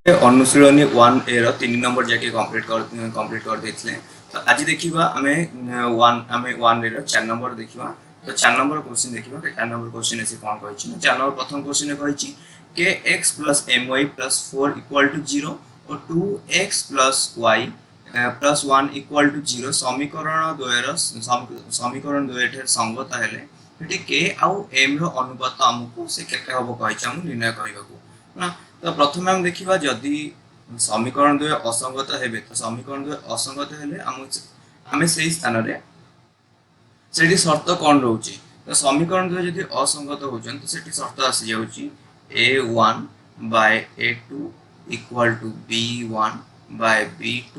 अनुशीलनी 1A रो 3 number जाके complete कर देथिले। तो आज देखिबा हमें 1A रो 4 नंबर देखिबा। तो 4 नंबर क्वेश्चन देखिबा कि 4 नंबर क्वेश्चन ऐसे कोन कहछि ना 4 नंबर प्रथम क्वेश्चन में कहछि के x + my + 4 = 0 और 2x + y + 1 = 0 समीकरण द्वयर समीकरण द्वयठे संगत हेले एठी k आउ m रो अनुपात हमकु से केते हबो कहछि हम निर्णय करबाकू ना। तो प्रथम हम देखिबा जदि समीकरण द्वय असंगत हेबे तो समीकरण द्वय असंगत हेले आमे सेही स्थान रे सेठी शर्त कोन रहउची। तो समीकरण द्वय जदि असंगत होचन तो सेठी शर्त आसी जाउची a1 / a2 = b1 / b2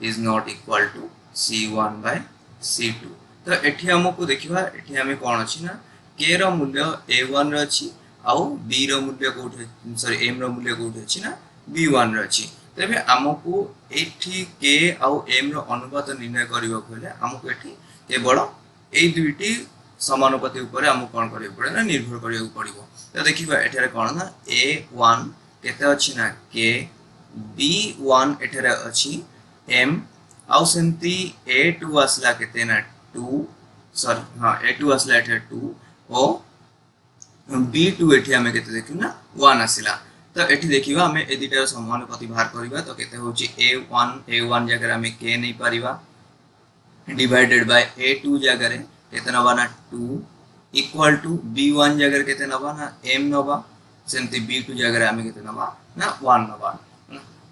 is not equal to c1 / c2। तो एठी हमकु देखिबा एठी हमें कोन अछि ना k रो मूल्य a1 रो अछि आउ b रो मूल्य कोठे सॉरी m रो मूल्य कोठे अछि ना b1 रो अछि। तबे हमकु एठी k आउ m रो अनुपात निर्णय करिबा होले हमकु एठी केवल ए दुईटी समानुपाती ऊपर हमकु कोन करियो पड़े ना निर्भर करियो पड़िबो। तो देखिबा एठारे कोन ना a1 केते अछि ना k b1 एठारे अछि m आउ सेंती a2 असला केते ना 2 सॉरी हां a2 असला एठारे 2 ओ b2 एठी हमें केते देखियो ना 1 आसिला। तो एठी देखिबा हमें ए दुईटार समानुपाती बाहर करिबा तो केते होची a1 जगह हमें k नै परिबा डिवाइडेड बाय a2 जगह रे केते नबा ना 2 इक्वल टू b1 जगह केते नबा ना m नबा सेंती b2 जगह रे हमें केते नबा ना 1 नबा।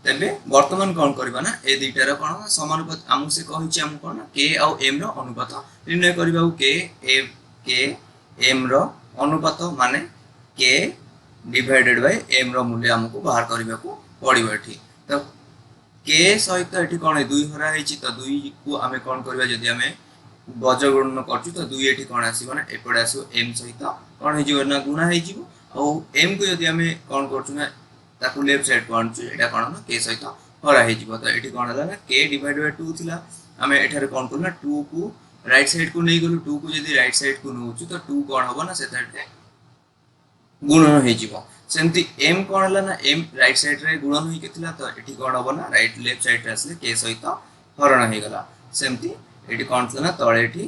तबे वर्तमान कोन करबा ना ए दुईटार कोन समानुपात हमु से कहिछि हम कोन k आउ m रो अनुपात निर्णय करबा k m रो अनुपात माने k डिवाइडेड बाय m रो मूल्य हमकु बाहर करबा को पड़िबो एठी। तो k सहित एठी कोन 2 हरा हेछि तो 2 को हमें कोन करबा जदि हमें बज गुणन करछु तो 2 एठी कोन आसीबो ना एपडे आसीबो m सहित कोन हेजिबो ना गुणा हेजिबो और m को जदि हमें कोन करछु ना ताकू लेफ्ट साइड को आणछु एटा कोन ना k सहित हरा हेजिबो। तो एठी कोन हला ना k डिवाइड बाय 2 थिला हमें एठारे कोन करु ना 2 को राइट साइड को नै गलु 2 को जदि राइट साइड को नउछु तो 2 कोन हबो ना सेताटे गुणन हेजिबो सेंती m कोन हला ना m राइट साइड रे गुणन होई केथिला तो एठी कोन हबो ना राइट लेफ्ट साइड रे आसले k सहित हरण हे गला सेंती एठी कोन थला ना तळे एठी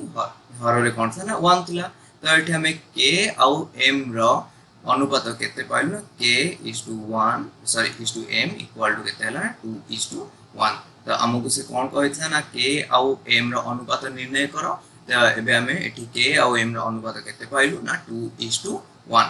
हर रे कोन थला ना 1 थिला। तो एठी हमें k आउ m रो अनुपात केते पाइल ना k:1 sorry m equal to केते हला 2:1। तो हमकु से कोन कहिथला ना k आउ m रो अनुपात निर्णय करो तो एबे हमें एठी k आउ m रो अनुपात केते पाइलु ना 2:1।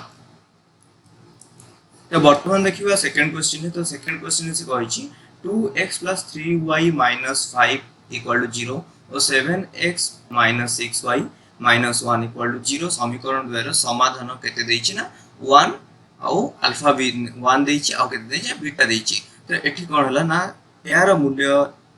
तो वर्तमान देखिबा सेकंड क्वेश्चन है। तो सेकंड क्वेश्चन से कहिछि 2x + 3y - 5 = 0 और 7x - 6y - 1 = 0 समीकरण द्वारा समाधान केते दैछि ना 1 आउ अल्फा बी 1 दैछि आउ केते दैछि बीटा दैछि। तो एठी कोन हला ना यार मूल्य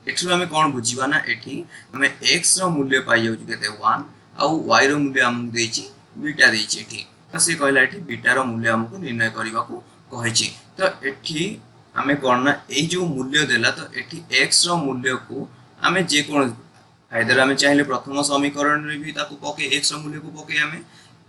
एठी हमें कोन बुझिबा ना एठी हमें x रो मूल्य पाइ जाउ केते 1 आउ y रो मूल्य हम दैछि बीटा दैछि एठी। तो से कहला एठी बीटा रो मूल्य हमकु निर्णय करबा को कहिछि। तो एठी हमें कोन ना ए जो मूल्य देला तो एठी x रो मूल्य को हमें जे कोन आइदर हमें चाहिले प्रथम समीकरण रे भी ताको पके x रो मूल्य को पके हमें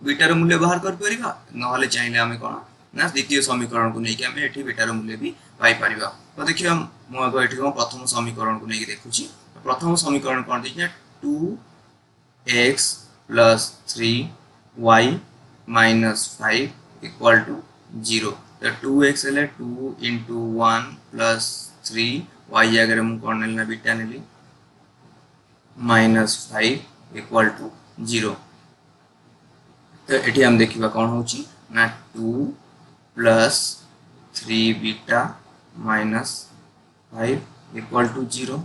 बीटा रो मूल्य बाहर कर परिबा नहले चाहिले हमें कोन ना द्वितीय समीकरण को नै कि हमें एठी बीटा रो मूल्य भी पाई परिबा। तो देखियो मो आगो एठी को प्रथम समीकरण को नै कि देखुछि। प्रथम समीकरण कोन दैछि 2x + 3y - 5 = 0। तो 2x हेले 2 * 1 + 3 y जगह हम कोन नेलना बीटा नेली -5 = 0। तो एठी हम देखिबा कोन होची ना 2 + 3 बीटा -5 = 0।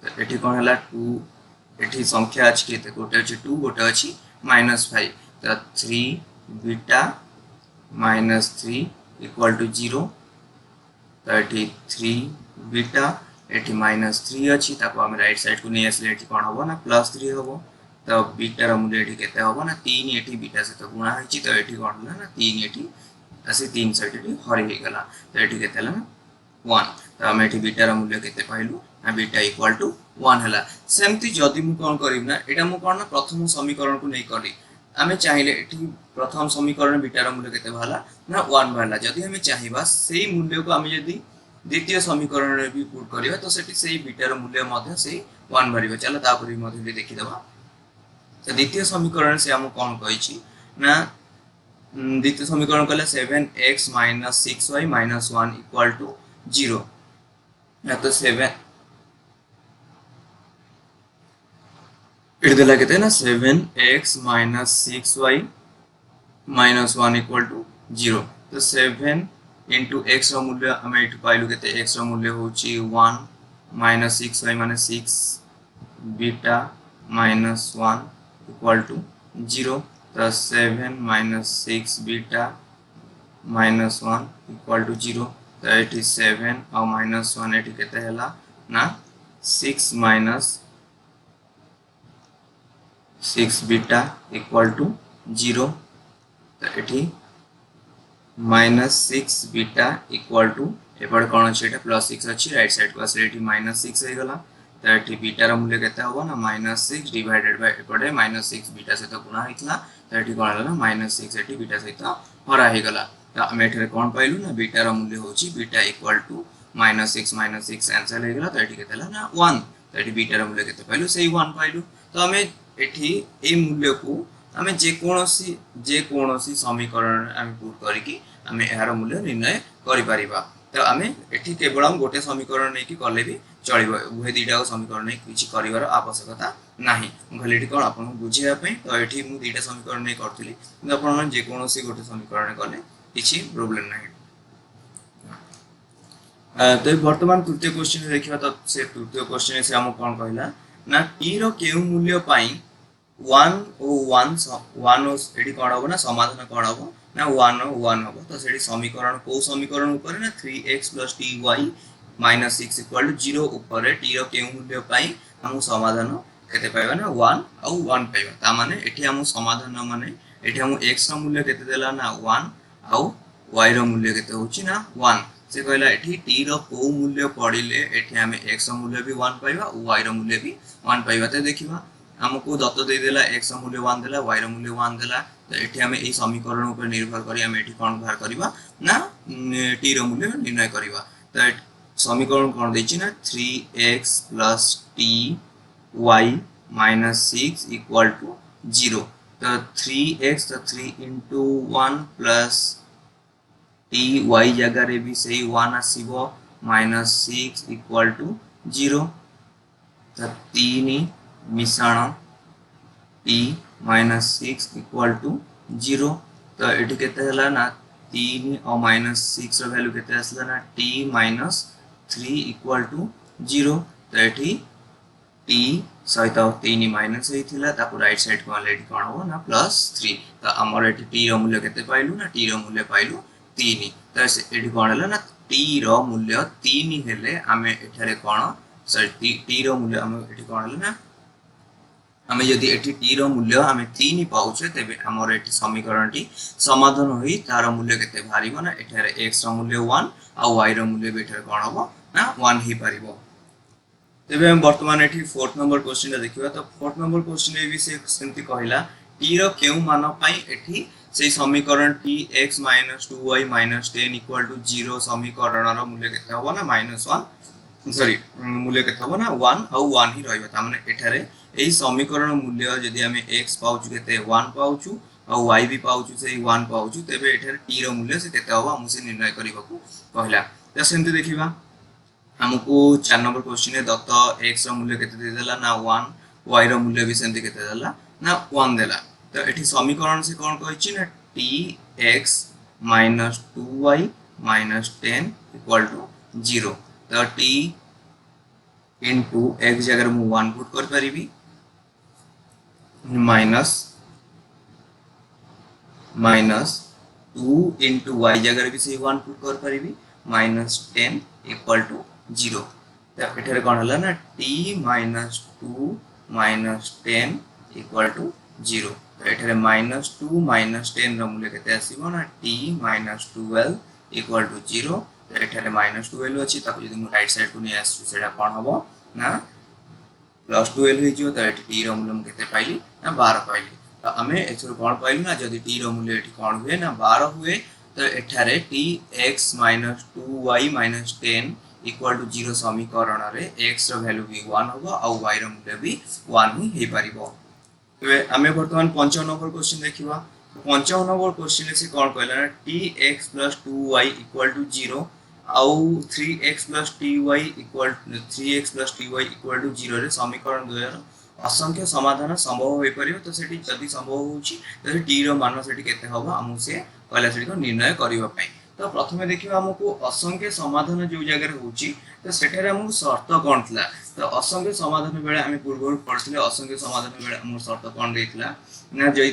तो एठी कोन हला 2 एठी संख्या अछि केते गोटे अछि 2 गोटे अछि -5 तो 3 बीटा -3 = 0। तो एठी 3 बीटा एठी -3 अछि ताको हम राइट साइड को नै आसले एठी कोन हबो ना +3 हबो। तो बीटा रो मूल्य एठी केते हबो ना 3 एठी बीटा से तो गुणा होछि तो एठी कोन हला ना 3 एठी असे 3 साइड एठी हरि हे गला। तो एठी केते हला 1 तो हम एठी बीटा रो मूल्य केते पाइलु ना बीटा = 1 हला। सेमति जदि मु कोन करिब ना एटा मु कोन ना प्रथम समीकरण को नै करी आमे चाहिले एठी प्रथम समीकरण बीटा रो मूल्य केते भला ना 1 भला जदि हमें चाहिबा सेही मूल्य को हमें यदि द्वितीय समीकरण रे भी पुट करिवा तो सेठी सेही बीटा रो मूल्य मध्ये सेही 1 भरिबा चलो तापर भी मध्ये देखि दबा तो द्वितीय समीकरण से हम कोन कहिछि ना द्वितीय समीकरण कहले 7x - 6y - 1 = 0 ना तो 7 इट देला केते ना 7x - 6y - 1 = 0 तो 7 into x रो मूल्य हमें इट पाइलु केते x रो मूल्य होची 1 - 6y माने 6 बीटा - 1 = 0 तो 7 - 6 बीटा -1 = 0 तो एटी 7 और -1 एटी केते हला ना 6 - 6 बीटा = 0 तो एटी -6 बीटा = एपड़ कोन अछि एटा +6 अछि राइट साइड को आसे एटी -6 हे गला तो एटी बीटा रो मूल्य केते होबो ना -6 डिवाइडेड बाय एपड़े -6 बीटा से तो गुणा हेतला तो एटी कोन हला -6 एटी बीटा सहित हरा हे गला तो हम एठरे कोन पाइलु ना बीटा रो मूल्य होची बीटा = -6 - 6 आंसर हे गला तो एटी केते हला ना 1 तो एटी बीटा रो मूल्य केते पाइलु सेही 1 पाइलु तो हमें एठी ए मूल्य को हमें जे कोनोसी समीकरण हम पुट करिकि हमें एहार मूल्य निर्णय करि परिबा तो हमें एठी केवल हम गोटे समीकरण नै कि कले भी चलिबो उहे दीटा समीकरण नै किछि करिवार आवश्यकता नाही भलेटी कोन आपन बुझिया पई तो एठी मु दीटा समीकरण नै करथिली किंतु आपन जे कोनोसी गोटे समीकरण कले किछि प्रॉब्लम नाही तो वर्तमान तृतीय क्वेश्चन देखिबा तो से तृतीय क्वेश्चन से हम कोन कहला ना t रो केउ मूल्य पई 1 ओ 1 एडी कोन होबो ना समाधान कोन होबो ना 1 ओ 1 होबो तो सेडी समीकरण को समीकरण ऊपर ना 3x + ty - 6 = 0 ऊपर t रो केउ मूल्य पई हम समाधान केते पाइबा ना 1 और 1 पाइबा ता माने एठी हम समाधान माने एठी हम x रो मूल्य केते देला ना 1 और y रो मूल्य केते होची ना 1 से कहला एठी t रो को मूल्य पडिले एठी हम x रो मूल्य भी 1 पाइबा और y रो मूल्य भी 1 पाइबा तो देखिबा हमको दत्त दे देला x रो मूल्य 1 देला y रो मूल्य 1 देला तो एठी हम एई समीकरण ऊपर निर्भर करी हम एठी कोन बाहर करबा ना t रो मूल्य निर्णय करबा तो समीकरण कोन दैछि ना 3x + ty - 6 = 0 तो 3x तो 3 into 1 plus ty जगह रे भी सही 1 आसीबो -6 = 0 तो 3 मिश्रण t -6 = 0 तो एठी केते हला ना 3 और -6 रो वैल्यू केते आसला ना t - 3 = 0 तो एठी t सहित 3 माइनस हेतिला ताको राइट साइड को ऑलरेडी कोन हो ना +3 तो हमर एठी t रो मूल्य केते पाइलु ना t रो मूल्य पाइलु 3 तो एठी कोन हला ना t रो मूल्य 3 हेले हमें एठारे कोन सॉरी t रो मूल्य हमें एठी कोन हला ना हमें यदि एठी t रो मूल्य हमें 3 पाउछे तबे हमर एठी समीकरणटी समाधान होई तार मूल्य केते भारिबो ना एठारे x रो मूल्य 1 और y रो मूल्य भी एठारे कोन होबो ना 1 ही परिबो तबे हम वर्तमान एठी 4th नंबर क्वेश्चन देखिबा तो 4th नंबर क्वेश्चन ए भी से सेंति कहला t रो केउ मान पई एठी से समीकरण tx - 2y - 10 = 0 समीकरण रो मूल्य केते होबो ना -1 सॉरी मूल्य केते होबो ना 1 और 1 ही रहइबो त माने एठारे एई समीकरण मूल्य जदि हमें x पाउछु केते 1 पाउछु और y भी पाउछु से 1 पाउछु तबे एठारे t रो मूल्य से केते होबो हमसे निर्णय करिबाकू कहला त सेंति देखिबा हमको 4 नंबर क्वेश्चन है दत्त x रो मूल्य केते दे देला ना 1 y रो मूल्य भी सेंति केते देला ना 1 देला तो एठी समीकरण से कोन कहछि ना tx - 2y - 10 = 0 तो t into x जगह मु 1 पुट कर परिबी माइनस 2 into y जगह भी से 1 पुट कर परिबी -10 = 0 तो एठारे कोन हला ना t - 2 - 10 = 0 तो एठारे -2 - 10 रो मूल्य केते आसीबो ना t - 12 = 0 तो एठारे -12 अछि ताको यदि मु राइट साइड को नि आसु सेडा कोन हबो ना +12 हे जियो तो एठी t रो मूल्य केते पाइली ना 12 पाइली तो हमें एथरो कोन पाइली ना जदि t रो मूल्य एठी कोन हुए ना 12 हुए तो एठारे tx minus 2y minus 10 equal to 0 समीकरण रे x रो वैल्यू भी 1 होबो आ y रो मूल्य भी 1 ही हे परिबो। तबे आमे वर्तमान 55 नंबर क्वेश्चन देखिबा। 55 नंबर क्वेश्चन से कोन कहला ना tx + 2y इक्वल टू 0 आउ 3x + ty equal 3x + ty equal to 0 रे समीकरण द्वयर असंख्य समाधान संभव होई परियो। तो सेठी जदी संभव होउची त t रो मान सेठी केते होबो हमु से कहला सेठी को निर्णय करिवा पई। तो प्रथमे देखिबा हमकु असंख्य समाधान जो जगह रे होउची तो सेठारे हमकु शर्त कोन थला। तो असंख्य समाधान बेले आमे पूर्व पढिले असंख्य समाधान बेले हमर शर्त कोन देइतला ना जई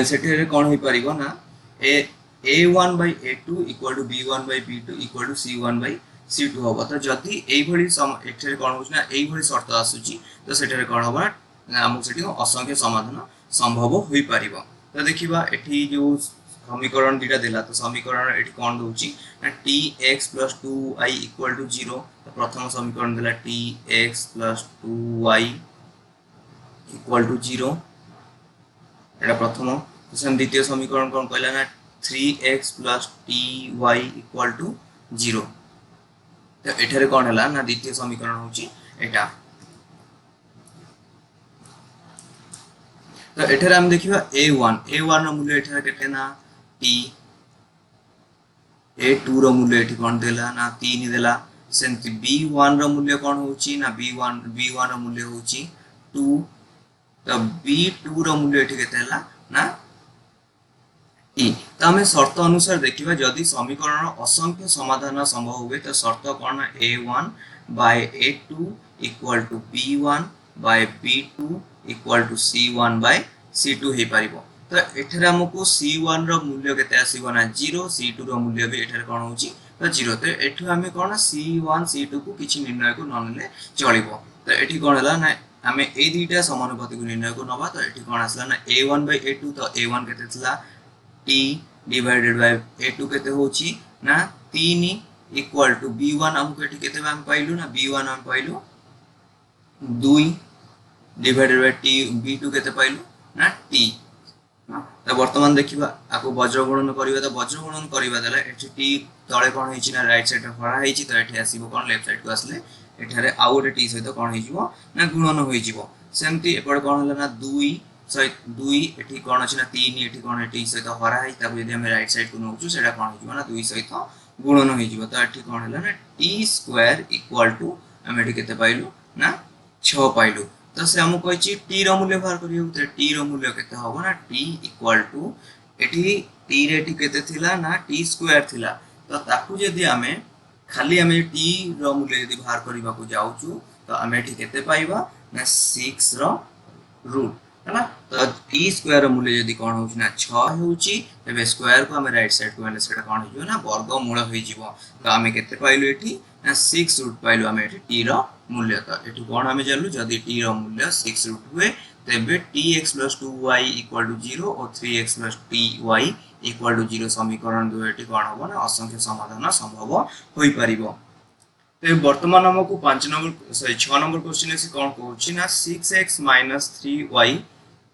सेठारे कोन होई परिबो ना a1 by a2 equal to b1 by b2 equal to c1 by c2 होबो। तो जदी एई भली एठारे कोन होउछ ना एई भली शर्त आसुची तो सेठारे कोन होबो ना हमकु सेठी असंख्य समाधान संभव होई परिबो। तो देखिबा एठी जो समीकरण दिटा देला तो समीकरण एठी कोन दोउची ना tx + 2y इक्वल टू 0। तो प्रथम समीकरण देला tx + 2y इक्वल टू 0 एटा प्रथम। तो द्वितीय समीकरण कोन कहला ना 3x + ty इक्वल टू 0। तो एठारे कोन हला ना द्वितीय समीकरण होची एटा। तो एठारे हम देखिबा a1 रो मूल्य एठारे केते ना t a2 रो मूल्य एठी कोन देला ना 3 देला। सेंति b1 रो मूल्य कोन होची ना b1 रो मूल्य होची 2। तो b2 रो मूल्य एठी केते हला ना t। तो हमें शर्त अनुसार देखिबा जदी समीकरण असंख्य समाधान संभव होबे तो शर्त कोन ना a1 by a2 equal to b1 by b2 equal to c1 by c2 हे परिबो। तो एठारे हमकु c1 रो मूल्य केते आसीबो ना 0 c2 रो मूल्य भी एठारे कोन होची तो 0। तो एठु हमें कोन c1 c2 को किछि निर्णय को ननले चलिबो। तो एठी कोन हला ना हमें ए दुईटा समानुपाती को निर्णय को नबा। तो एठी कोन आसला ना a1 by a2 तो a1 केते थला t डिवाइडेड बाय a2 केते होची ना 3 इक्वल टू b1 हमकु एठी केते हम पाइलु ना b1 हम पाइलु 2 डिवाइडेड बाय t b2 केते पाइलु ना t। तो वर्तमान देखिबा आको वज्र गुणन करिबा। तो वज्र गुणन करिबा देला एठी t तळे कोन हेची ना राइट साइड रे हरा हेची। तो एठी आसीबो कोन लेफ्ट साइड को आसले एठारे आउ गोटे t सहित कोन हेजिवो ना गुणन होइजिवो। सेमति एपड कोन हला ना 2 सहित 2 एठी कोन अछि ना 3 एठी कोन t सहित हरा हेई ताको यदि हम राइट साइड को नउचु सेटा कोन हेजिवो ना 2 सहित गुणन होइजिवो। तो एठी कोन हला ना t² इक्वल टू हम एठी केते पाइलु ना 6 पाइलु। तो से हम कहछि t रो मूल्य बाहर करियो। तो t रो मूल्य केते होबो ना t इक्वल टू एठी t रे एठी केते थिला ना t² थिला। तो ताकू यदि हमें खाली हमें t रो मूल्य यदि बाहर करिबा को जाउचु तो हमें एठी केते पाइबा ना 6 रो रूट है ना। तो t² रो मूल्य यदि कोन होउछि ना 6 होउछि तबे स्क्वायर को हमें राइट साइड को आले सेटा कोन हिजो ना वर्गमूल होई जिवो। तो हमें केते पाइलु एठी ना 6 रूट पाइलु हमें एठी t रो मूल्य। तो एठी कोन हमें जानलु जदी t रो मूल्य 6 रूट हुए तबे tx + 2y इक्वल टू 0 और 3x + ty इक्वल टू 0 समीकरण दुएटी कोन होबो ना असंख्य समाधान संभव होई परिबो। तो वर्तमान हमकु 5 नंबर 6 नंबर क्वेश्चन से कोन कहउछि ना 6x - 3y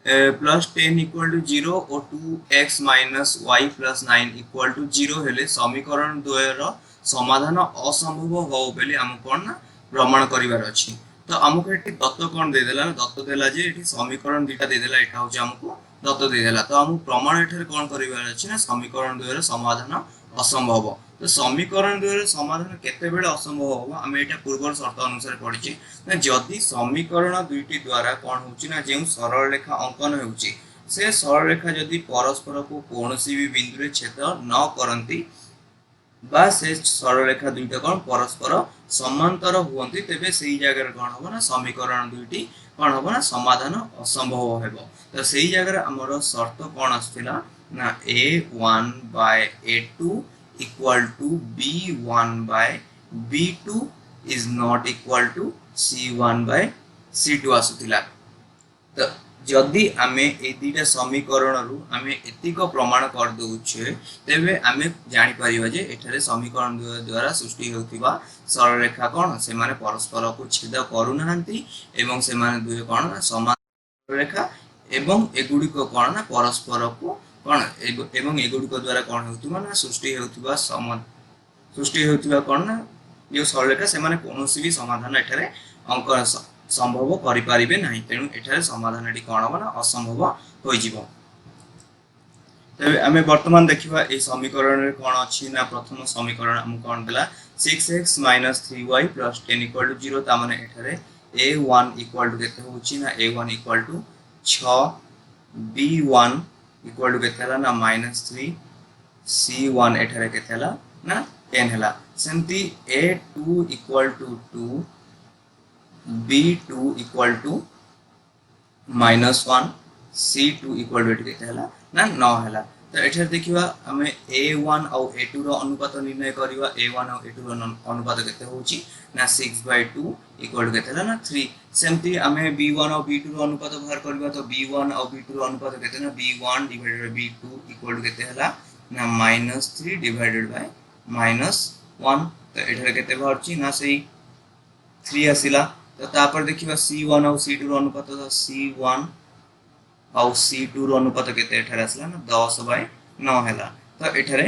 + 10 इक्वल टू 0 और 2x - y + 9 इक्वल टू 0 हेले समीकरण द्वयर समाधान असंभव हो बेले हम कोन ना प्रमाण करिवार अछि। तो हमकु एठी तत्व कोन दे देला ना तत्व देला जे एठी समीकरण दुटा दे देला एटा होछि हमकु तत्व दे देला। तो हम प्रमाण एठारे कोन करिवार अछि ना समीकरण द्वयर समाधान असंभव। तो समीकरण द्वयर समाधान केते बेले असंभव होबो हम एटा पूर्व शर्त अनुसार पढिछि ना जदी समीकरण दुईटी द्वारा कोन होछि ना जे सरल रेखा अंकन होउछि से सरल रेखा जदी परस्पर को कोनोसी भी बिंदु रे छेद न करंती बा से सरल रेखा दुईटा कोन परस्पर समांतर हुवंती तेबे सेही जगह रे कोन होबो ना समीकरण दुईटी कोन होबो ना समाधान असंभव हेबो। तो सेही जगह रे हमर शर्त कोन आस्थिला ना a1 by a2 equal to b1 by b2 is not equal to c1 by c2 आसुथिला। तो जदि आमे ए दुईटा समीकरण रु आमे एतिक प्रमाण कर दउछे तेबे आमे जानि परिबा जे एठारे समीकरण द्वारा सृष्टि होतिबा सरल रेखा कोन से माने परस्पर को छेद करू नाहंती एवं से माने दुई कोन ना समान रेखा एवं एगुडी को कोन ना परस्पर को कौन एवं एगुड़िक द्वारा कौन होउथुबा ना सृष्टि होउथुबा सृष्टि होउथुबा कौन ना जो सरलरेखा से माने कोनोसी भी समाधान एठारे अंक संभव करि पारिबे नाही तेणु एठारे समाधान एटी कौन हबो ना असंभव होई जिवो। तबे आमे वर्तमान देखिबा ए समीकरण रे कोन अछि ना प्रथम समीकरण हम कोन देला 6x 3y 10 = 0 ता माने एठारे a1 = केते होछि ना a1 = 6 b1 = केते हला ना -3 c1 एठारे केते हला ना 10 हला सेंती a2 = 2 b2 = -1 c2 = केते हला ना 9 हला। तो एठार देखिबा हमें a1 और a2 रो अनुपात निर्णय करिवा a1 और a2 रो अनुपात केते होची ना 6/2 = केते हला ना 3 सेमती हमें b1 और b2 रो अनुपात बाहर करिवा तो b1 और b2 रो अनुपात केते ना b1 / b2 = केते हला ना -3 / -1 तो एठार केते बाहरची ना सही 3 आसिला। तो तापर देखिबा c1 और c2 रो अनुपात तो c1 और c2 रो अनुपात केते एठारे आसला ना 10/9 हैला। तो एठारे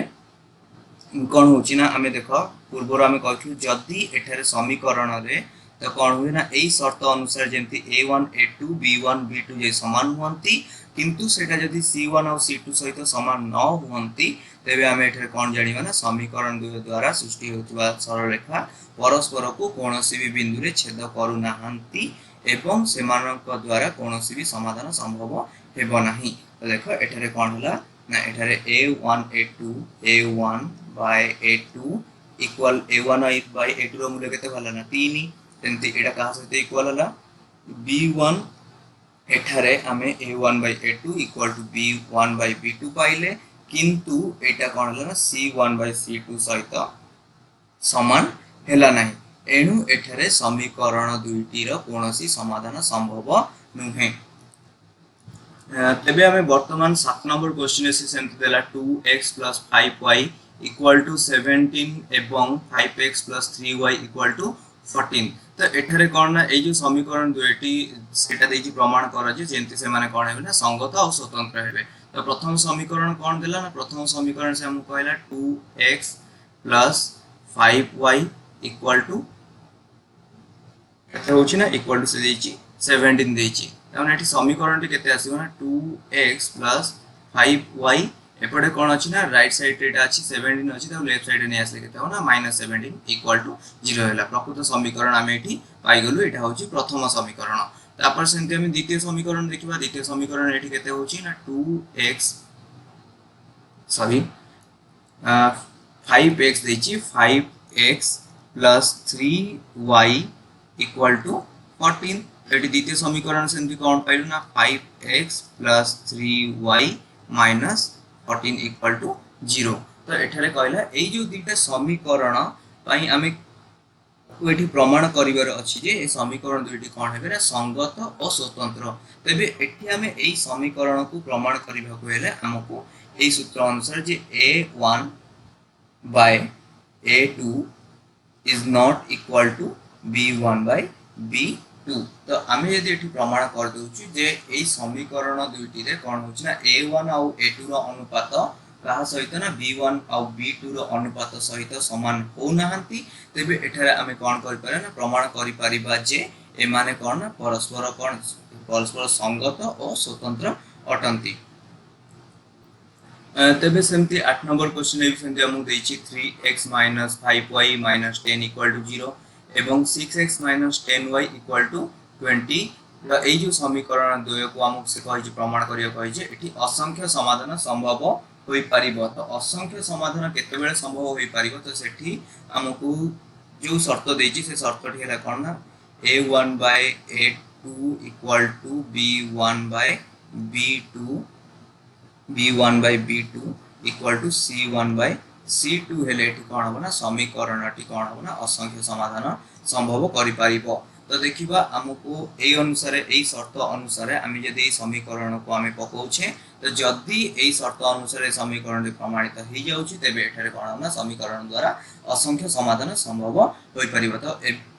कोन होची ना हमें देखो पूर्वर हमें कहथि जदी एठारे समीकरण रे तो कोन होय ना एई शर्त अनुसार जेंति a1 a2 b1 b2 जे समान हुंती किंतु सेटा जदी c1 और c2 सहित समान न हुंती तेबे हमें एठारे कोन जानिबा ना समीकरण द्वारा सृष्टि होतबा सरल रेखा परस्पर को कोनोसी भी बिंदु रे छेद करू नाहंती एवं सेमानक द्वारा कोनोसी भी समाधान संभव हेबो नाही। तो देखो एठारे कोन होला ना एठारे a1 a2 equal a1 by a2 रो मूल्य केते भला ना 3 तेंति एटा कहा सहित इक्वल होला b1 एठारे हमें a1 by a2 equal to b1 by b2 पाइले किंतु एटा कोन होला ना c1 by c2 सहित समान हेला नाही एनु एठारे समीकरण दुईटी रो कोनोसी समाधान संभव नुहे। तेबे हमें वर्तमान 7 नंबर क्वेश्चन एसे सेंति देला 2x + 5y = 17 एवं 5x + 3y = 14 तो एठारे कोन ना ए जो समीकरण दुईटी सेटा देजी प्रमाण करा जे जेंति से माने कोन हेबे ना संगत और स्वतंत्र हेबे। तो प्रथम समीकरण कोन देला ना प्रथम समीकरण से हम कहला 2x + 5y = केते होची ना इक्वल टू से देची 17 देची ताने एठी समीकरण टी केते आसीबो ना 2x + 5y एपडे कोन अछि ना राइट साइड रे अछि 17 अछि त लेफ्ट साइड रे नै आसले केते हो ना -17 = 0 हैला प्रकृत समीकरण आमे एठी पाई गलु एटा होची प्रथम समीकरण। तापर सेंते हम द्वितीय समीकरण देखिबा द्वितीय समीकरण एठी केते होची ना 5x देची 5x + 3y = 14 एटी द्वितीय समीकरण सेंति कोन पाइलु ना 5x + 3y - 14 = 0। तो एठारे कहला एई जो दुईटा समीकरण पई आमे एठी प्रमाण करिवार अछि जे ए समीकरण दुईटी कोन हेबे ना संगत और स्वतंत्र तबे एठी आमे एई समीकरण को प्रमाण करिबा को हेले हमको एई सूत्र अनुसार जे a1 by a2 is not equal to b1 by b2 तो आमे यदि एठी प्रमाण कर दोछु जे एई समीकरण दुईटी रे कोन होछि ना a1 और a2 रो अनुपात कहा सहित ना b1 और b2 रो अनुपात सहित समान हो नाहंती तेबे एठारे आमे कोन करि पारे ना प्रमाण करि परिबा जे ए माने कोन ना परस्पर संगत और स्वतंत्र अटंती। तेबे सेमती 8 नंबर क्वेश्चन ए सेमती हमु देछि 3x - 5y - 10 = 0 एवं 6x - 10y = 20 तो ए जो समीकरण द्वय को हमु से कहि प्रमाण करिया कहि जे एठी असंख्य समाधान संभव होई परिबो। तो असंख्य समाधान केते बेले संभव होई परिबो तो सेठी हमकु जो शर्त देछि से शर्त ठी हला कोन ना a1 by a2 = b1 by b2 = c1 by c2 हेले एठी कोन हबो ना समीकरण टी कोन हबो ना असंख्य समाधान संभव करि परिबो। तो देखिबा हमको एई अनुसार एई शर्त अनुसार आमे यदि समीकरण को आमे पकोछे तो जदी एई शर्त अनुसार समीकरण प्रमाणित हो जाउछि तेबे एठारे कोन ना समीकरण द्वारा असंख्य समाधान संभव होई परिबो।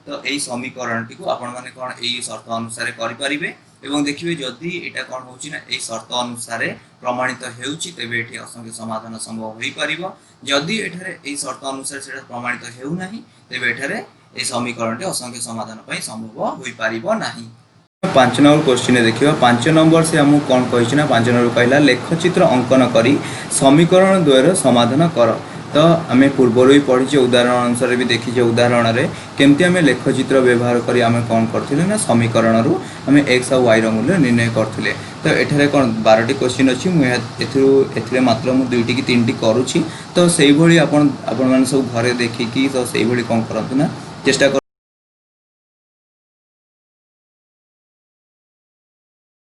तो एई समीकरण टी को आपण माने कोन एई शर्त अनुसार करि परिबे एवं देखिए जदि एटा कौन होची ना ए शर्त अनुसार प्रमाणित हेउची तेबे एठी असंख्य समाधान संभव होई परिबो जदि एठारे ए शर्त अनुसार सेटा प्रमाणित हेउ नाही तेबे एठारे ए समीकरणटी असंख्य समाधान पई संभव होई परिबो नाही। 5 नंबर क्वेश्चन देखिए 5 नंबर से हमको कौन कही ना 5 नंबर कहला लेखचित्र अंकन करी समीकरण द्वयर समाधान कर। तो आम पूर्वर ही पढ़ी उदाहरण अनुसार भी देखीचे उदाहरण में केमती आम लेखचित्र व्यवहार करी आम कौन करथिले ना समीकरण रु आम एक्स और वाई मूल्य निर्णय करथिले। तो एठारे कौन 12टी क्वेश्चन अच्छी मुझे मात्र मु 2टी कि 3टी करुँची। तो से भली आपण माने सब घरे देखिकी तो से भली कौन करंतु ना चेष्टा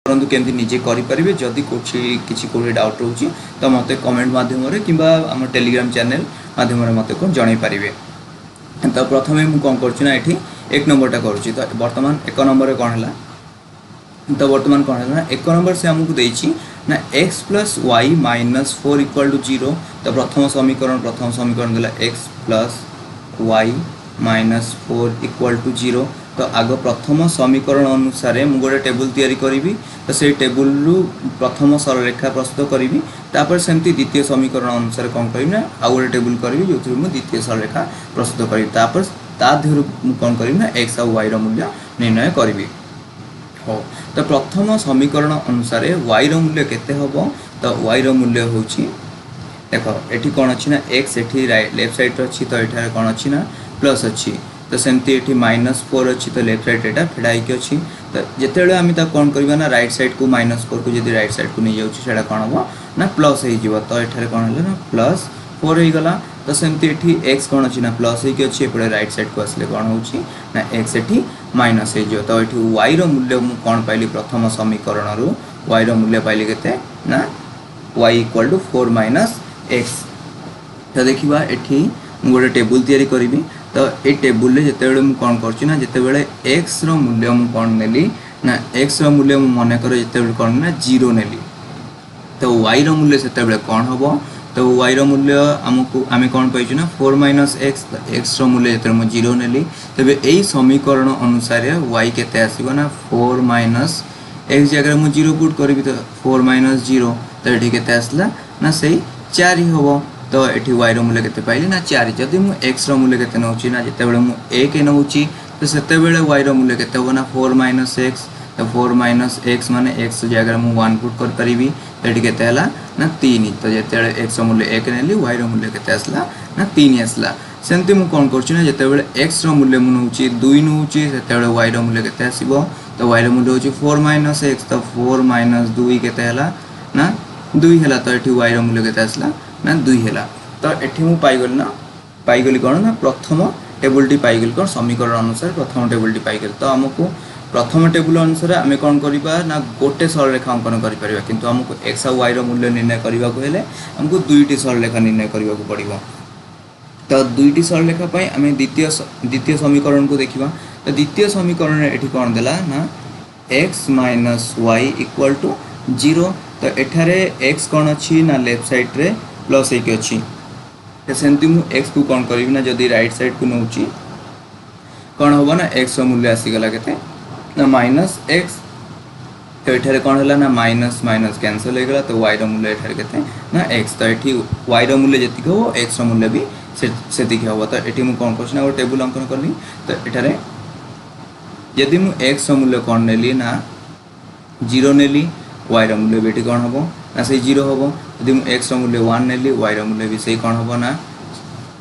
परंतु केमती निजे करि परिबे जदि किछि कोई डाउट रहउची तो मते कमेंट माध्यम रे किबा हम टेलीग्राम चैनल माध्यम रे मते को जणाई परिबे। तो प्रथमे मु कोन करछि ना एठी एक नंबरटा करूची। तो वर्तमान एक नंबर रे कोन हला तो वर्तमान कोन हला एक नंबर से हमकु देछि ना x + y - 4 = 0। तो प्रथम समीकरण देला x + y - 4 = 0। तो आग प्रथम समीकरण अनुसार मु गोटे टेबुल तैयारी करी तो से टेबुल रु प्रथम सरलरेखा प्रस्तुत करी तापर सेमती द्वितीय समीकरण अनुसार कौन करी ना आउ गोटे टेबुल करी जो मु द्वितीय सरलरेखा प्रस्तुत करी तापर ता देहरु मु कौन करी ना x और y रो मूल्य निर्णय करी। हो तो प्रथम समीकरण अनुसार y रो मूल्य केते हबो तो y रो मूल्य होची देखो एठी कोन अछि ना x एठी लेफ्ट साइड रो अछि तो एठारे कोन अछि ना प्लस अछि तो सेमती एठी -4 अच्छी तो लेफ्ट साइड एटा फेडाई के अच्छी। तो जेतेबेले आमी ता कोन करबा ना राइट साइड को -4 को जदी राइट साइड को नै जाउची सेडा कोन हबो ना प्लस हे जिवो। तो एठारे कोन हले ना +4 हे गला। तो सेमती एठी x कोन अछि ना प्लस हे के अछि एपडे राइट साइड को आसले कोन होउची ना x एठी माइनस हे जिवो। तो एठी y रो मूल्य मु कोन पाइली प्रथम समीकरण रु y रो मूल्य पाइली केते ना y = 4 - x। तो देखिबा एठी मु गोटे टेबुल तैयारी करबी। तो ये टेबुल रे जेतेबेले मु कोन करछि ना जेतेबेले x रो मूल्य मु कोन नेली ना x रो मूल्य मु माने कर जेतेबेले कोन ना 0 नेली तो y रो मूल्य सेतेबेले कोन हबो तो y रो मूल्य हमकु आमे कोन पाइछु ना 4 - x। तो x रो मूल्य जेतेबेले मु 0 नेली तबे एई समीकरण अनुसार y केते आसीबो ना 4 - x जगह मु 0 पुट करबी तो 4 - 0 तो एठी केते आसला ना सेई 4 ही हबो। तो एठी y रो मूल्य केते पाइली ना 4। जदि मु x रो मूल्य केते नउची ना जेतेबेले मु 1 नउची तो सेतेबेले y रो मूल्य केते हो ना 4 - x। तो 4 - x माने x जगह मु 1 पुट कर परिबी तो एठी केते हला ना 3। तो जेतेबेले x रो मूल्य 1 नेली y रो मूल्य केते आसला ना 3 आसला। सेमती मु कोन करछि ना जेतेबेले x रो मूल्य मु नउची 2 नउची सेतेबेले y रो मूल्य केते आसीबो तो y रो मूल्य होची 4 - x। तो 4 - 2 केते हला ना 2 हला। तो एठी y रो मूल्य केते आसला ना 2 हला। तो एठी मु पाइगली कोन ना प्रथम टेबुल टी पाइगली कोन समीकरण अनुसार प्रथम टेबुल टी पाइगली। तो हमकु प्रथम टेबुल अनुसार आमे कोन करिबा ना गोटे सरलरेखा अंकन करि परिबा किंतु हमकु x और y रो मूल्य निर्णय करिबा को हेले हमकु दुईटी सरलरेखा निर्णय करिबा को पड़िबो। तो दुईटी सरलरेखा पई आमे द्वितीय समीकरण को देखिबा। तो द्वितीय समीकरण रे एठी कोन देला ना x - y = 0। तो एठारे x कोन अछि ना लेफ्ट साइड रे प्लस हे के अछि तो सेमती मु x को कोन करबी ना जदी राइट साइड को नउची कोन होबो ना x रो मूल्य आसी गला केते ना -x। तो एठारे कोन हला ना माइनस माइनस कैंसिल हे गला तो y रो मूल्य एठारे केते ना x। तो एठी y रो मूल्य जति को x रो मूल्य भी सेति के होबो। तो एठी मु कोन करछ ना वो टेबुल अंकन करली। तो एठारे यदि मु x रो मूल्य कोन नेली ना 0 नेली y रो मूल्य बेटी कोन होबो ना से 0 होबो। यदि मु x रो मूल्य 1 नेली y रो मूल्य भी सेही कोन होबो ना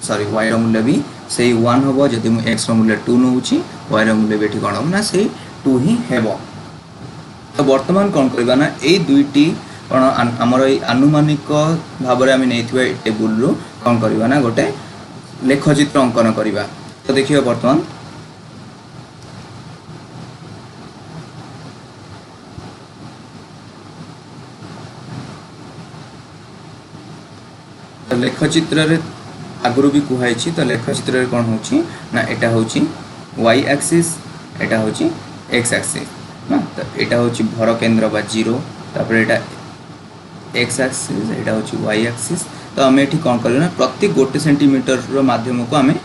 सॉरी y रो मूल्य भी सेही 1 होबो। यदि मु x रो मूल्य 2 नउची y रो मूल्य बेटी कोन होबो ना सेही 2 ही हेबो। तो वर्तमान कोन करबा ना ए दुईटी कोन हमर ए अनुमानिक भाबरे आमे नेथिबा टेबुल रो कोन करबा ना गोटे लेखचित्र अंकन करबा। तो देखियो वर्तमान लेखचित्र रे आगुरु भी कुहाई छी। तो लेखचित्र रे कोन होची ना एटा होची y एक्सिस एटा होची x एक्सिस ना। तो एटा होची भर केंद्र बा 0 तापर एटा x एक्सिस एटा होची y एक्सिस। तो हमें एठी कोन करले ना प्रति 1 सेंटीमीटर रो माध्यम को हमें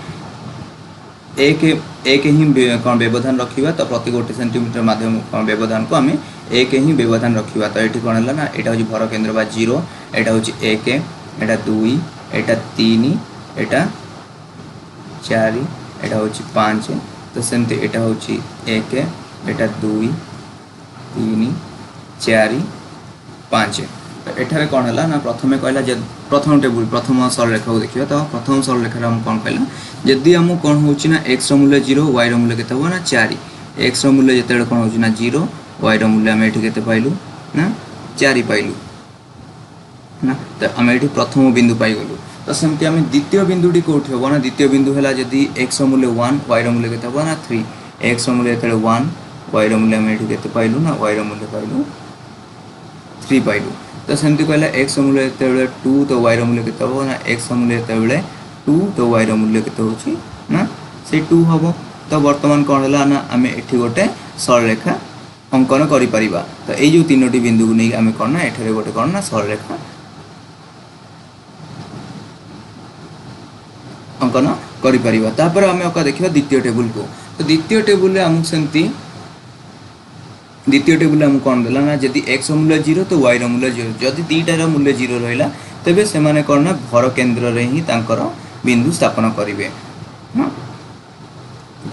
एक ही कौन व्यवधान रखा तो प्रति गोटे सेंटीमीटर माध्यम व्यवधान को आम एक ही व्यवधान रखा तो ये कौन है ना यहाँ हूँ भर केन्द्र बा 0 यहाँ हूँ 1 यहाँ 2 यहाँ 3 यहाँ 4 यहाँ हूँ 5 तो सेमती यहाँ हूँ 1 यहाँ 2 3 4 5 तो एठारे कौन है ना प्रथम कहला प्रथम टेबुल प्रथम सरलरेखा को देखिए तो प्रथम सरलरेखा हम कौन कहला जदि आम कौन हो एक्स मूल्य 0 वाई मूल्य के ना 4 एक्स मूल्य जो कौन हो 0 वाई मूल्य आम ये के पाइलु ना 4 पाइलु ना तो आम ये प्रथम बिंदु पाइगलु तो सेमती आम द्वितीय बिंदुटी कौटी हम ना द्वितीय बिंदु है जदि एक्स मूल्य 1 वाई मूल्य के ना 3 एक्स मूल्य जो 1 वाई मूल्य आम ये के पाइलु ना वाई मूल्य पाइलु 3 पाइलु तो सेमती कहला एक्स मूल्य जो 2 तो वाई मूल्य के ना एक्स मूल्य जो 2 तो वाई मूल्य के ना से 2 हम तो बर्तमान कौन है ना आम ये गोटे सरलरेखा अंकन कर तो ये जो 3टी बिंदु को नहीं आम कौन ना ये गोटे कौन ना सरलरेखा अंकन कर आम देखा द्वितीय टेबुल को तो द्वितीय टेबुल आमको सेमती द्वितीय टेबुल आम कौन देला ना जदि एक्स मूल्य 0 तो वाई मूल्य 0 जदि दीटार मूल्य 0 रहा तेबे से माने कौन ना भर केन्द्र रे ही तांकर बिंदु स्थापन करेंगे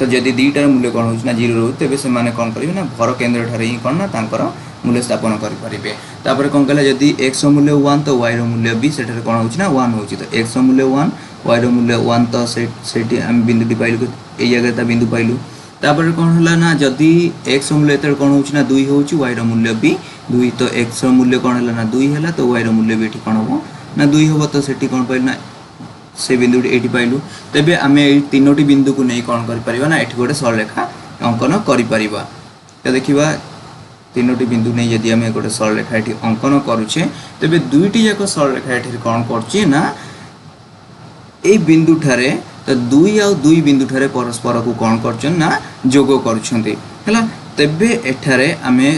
तो जदि दीटार मूल्य कौन हो 0 रो तेबे से माने कौन करेंगे ना भर केन्द्र ठारे ही कौन ना तांकर मूल्य स्थापन करेंगे तापर कौन कहला जदि एक्स मूल्य 1 तो वाई मूल्य भी से कौन हो 1 हो तो एक्स मूल्य 1 वाई मूल्य 1 तो से आम बिंदुटी पाइलु ये जगह बिंदु पाइलु तापर कौन है ना जदि एक्स मूल्य जो कौन हो 2 हो वाई मूल्य भी 2 तो एक्स मूल्य कौन है ना 2 है तो वाई मूल्य भी कौन हम ना 2 हम तो से कौन पाइल ना से बिंदुटी ये पाइलु तेबे आम ये 3टी बिंदु को नहीं कौन कर ना ये गोटे सरलरेखा अंकन कर तो देखा 3टी बिंदु नहीं जदि आम गोटे सरलरेखा ये अंकन करुचे तेबे 2टी जाक सरलरेखा ये कौन कर ना ये बिंदु ठारे तो 2 आउ 2 बिंदु ठारे परस्पर को कौन कर ना जोग कर तेबे एठारे आमे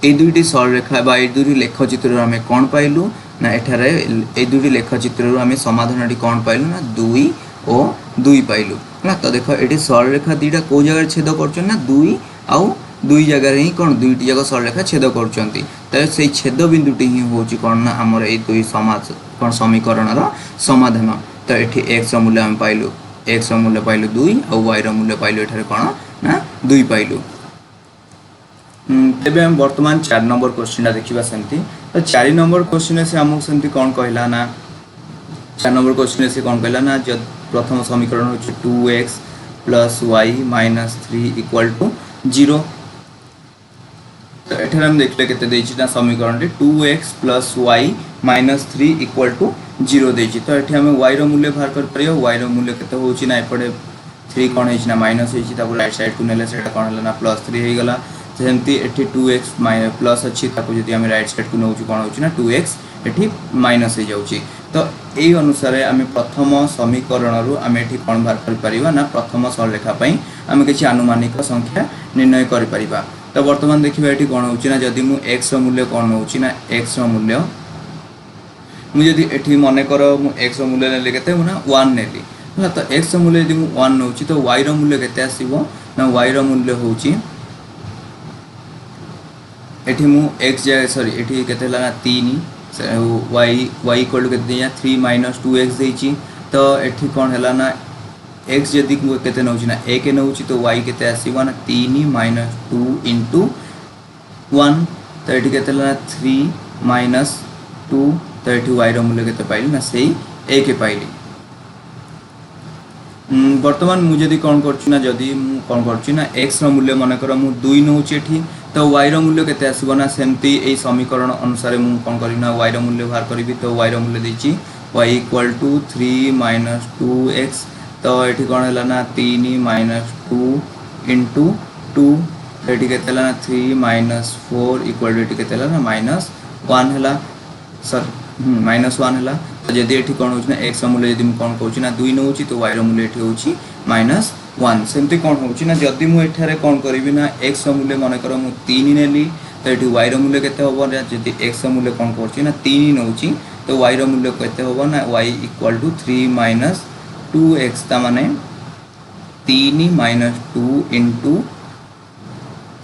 ए दुईटी सरलरेखा बा ए दुईटी लेखचित्र आमे कौन पाइलु ना एठारे ए दुईटी लेखचित्र आमे समाधान कौन पाइलु ना 2 और 2 पाइलु है तो देखो ये सरलरेखा दुईटा कौ जगह छेद कर ना 2 आउ 2 जगह ही कौन दुईटी जगह सरलरेखा छेद कर से छेद बिंदुटी ही हूँ कौन ना आमर ये 2 समाज कौन समीकरण समाधान तो ये एक्स मूल्य आम पाइलु एक्स मूल्य पाइलु 2 और वाई मूल्य पाइलु ये कौन ना 2 पाइलु तेबे हम वर्तमान 4 नंबर क्वेश्चन देखा सेमती तो 4 नंबर क्वेश्चन से आमको सेमती कौन कहला ना 4 नंबर क्वेश्चन से कौन कहला ना जब प्रथम समीकरण हो 2x plus y minus 3 equal to 0 तो ये हम देखले के समीकरण 2x plus y minus 3 equal to 0 देछि तो ये आम वाई मूल्य बाहर कर वाई मूल्य के होची ना एपटे 3 कौन है माइनस हो राइट साइड को नेले सेटा कौन है ना प्लस 3 हो गला सेमती एठी 2x माइनस प्लस अच्छी जदि आम राइट साइड को नौ कौन हो 2x एठी माइनस हो जाउची तो यही अनुसार आम प्रथम समीकरण रु आम एठी कौन बाहर कर परिबा ना प्रथम सरलरेखा पई आम किछि आनुमानिक संख्या निर्णय कर परिबा तो वर्तमान देखिबा एठी कौन हो ना जदि मु x मूल्य कौन हो ना x मूल्य मुझे एठी मन कर एक्स मूल्य नेली केते ना 1 नेली है तो एक्स मूल्य यदि 1 नौ तो वाई मूल्य केते आसीबो ना वाई मूल्य होची एठी मु एक्स जगह सॉरी एठी केते ला 3 वाई वाई इक्वल टू केते 3 माइनस 2x देछि तो एठी कौन हैला ना एक्स यदि केते नौ ना 1 नौ तो वाई केते आसीबो ना 3 माइनस 2 इंटू 1 तो एठी केते ला 3 माइनस 2 तो ये वाई मूल्य के पाइली ना से 1 पाइली बर्तमान मुझे कौन करना जदि कौन करना एक्स मूल्य मनकर मु 2 नौची तो वाई मूल्य के आसो ना सेमती यही समीकरण अनुसार मुझे कौन करना वाई मूल्य बाहर करी तो वाई मूल्य देछि Y equal to 3 minus 2x तो ये कौन है ना 3 माइनस 2 इंटू 2 तो ये के ना 3 माइनस 4 इक्वल टू के ना माइनस 1 है सर माइनस 1 है तो जदि ये कौन हो एक्स मूल्य यदि कौन कहूँ ना 2 नौ तो वाई मूल्य ये हूँ माइनस 1 सेमती कौन हो ना जदि मुझे कौन करी ना एक्स मूल्य मनकर मु 3 नेली तो ये वाई मूल्य केते होबो ना जदि एक्स मूल्य कौन कर ना 3 नौ तो वाई मूल्य केते होबो ना Y equal to 3 minus 2x ता माने 3 माइनस 2 इंटू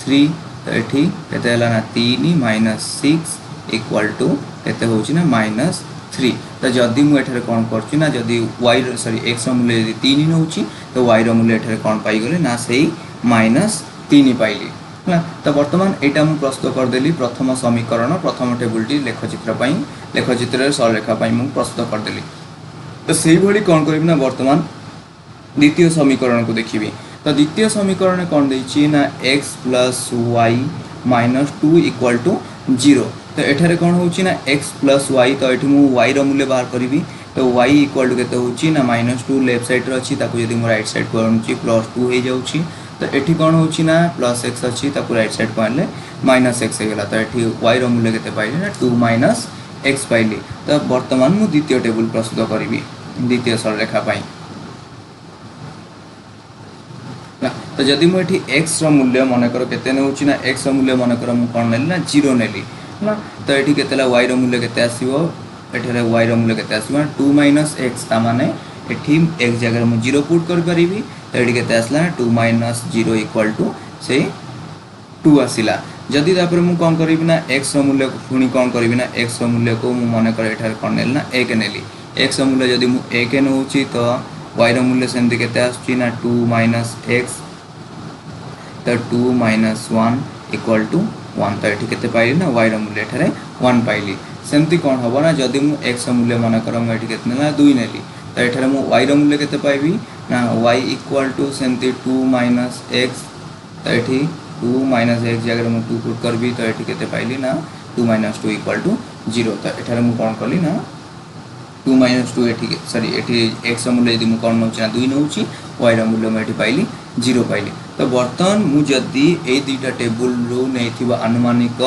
3 तो ये केते हला ना 3 माइनस 6 इक्वल टू केते होची ना माइनस 3 तो जदि मु एठारे कोन करछि ना जदि y सॉरी x रो मूल्य यदि 3 नउछि तो y रो मूल्य एठारे कोन पाई गेले ना सेही माइनस 3 पाइली हला। तो वर्तमान एटा मु प्रस्तुत कर देली प्रथम समीकरण प्रथम टेबुलटी लेखचित्र पई लेखचित्र सरलरेखा पई मु प्रस्तुत कर देली। तो सेही भली कोन करबी ना वर्तमान द्वितीय समीकरण को देखिए। तो द्वितीय समीकरण कौन देछि ना x plus y minus 2 equal to 0। तो एठारे कौन होछि ना x प्लस वाई तो एठी मु y रो मूल्य बाहर करिवि। तो y इक्वल टू केते होछि ना माइनस 2 लेफ्ट साइड रे अछि ताको यदि मु राइट साइड को आनुछि प्लस 2 हे जाउछि। तो एठी कौन होछि ना प्लस x अछि ताको राइट साइड को आनले माइनस x हे गेला। तो एठी y रो मूल्य केते पाइली ना 2 माइनस x पाइली। तो वर्तमान मु द्वितीय टेबल प्रस्तुत करिवि द्वितीय सरलरेखा पई। तो जदि मुझे x रो मूल्य मनकर केते नेउछि ना x रो मूल्य मनकर मु कोन नेली ना 0 नेली ना। तो एठी केतेला y रो मूल्य केते आसीबो एठारे y रो मूल्य केते आसीबो 2 माइनस x ता माने एठी x जगह मु 0 पुट कर परिबी। तो एठी केते आसला 2 माइनस 0 इक्वल टू से 2 आसिला। जदि तापर मु कोन करिबी ना x रो मूल्य को पुनी कोन करिबी ना x रो मूल्य को मु मनकर एठारे कोन नेली ना 1 नेली। x रो मूल्य जदि मु 1 नेउछि तो y रो मूल्य सेमति केते आछि ना 2 माइनस x। तो 2 माइनस 1 इक्वल टू 1। तो ये केते पाइली ना y रो मूल्य एठारे 1 पाइली। सेमती कौन हबो ना जदि मु x रो मूल्य मन कर मु एठी केते नेला 2 नेली। तो एठारे मु y रो मूल्य केते पाइबी ना y इक्वल टू सेमती 2 माइनस x। तो एठी 2 माइनस x जगह मु 2 पुट करबी। तो एठी केते पाइली ना 2 माइनस 2 इक्वल टू 0। तो एठारे मु कोन कली ना 2 माइनस 2 एठी सॉरी एठी x रो मूल्य यदि मु कोन नउछि ना 2 नउछि y रो मूल्य मु एठी पाइली 0 पाइली। तो बर्तमान मु जदि ए दुईटा टेबुल रो नैथिबा अनुमानिक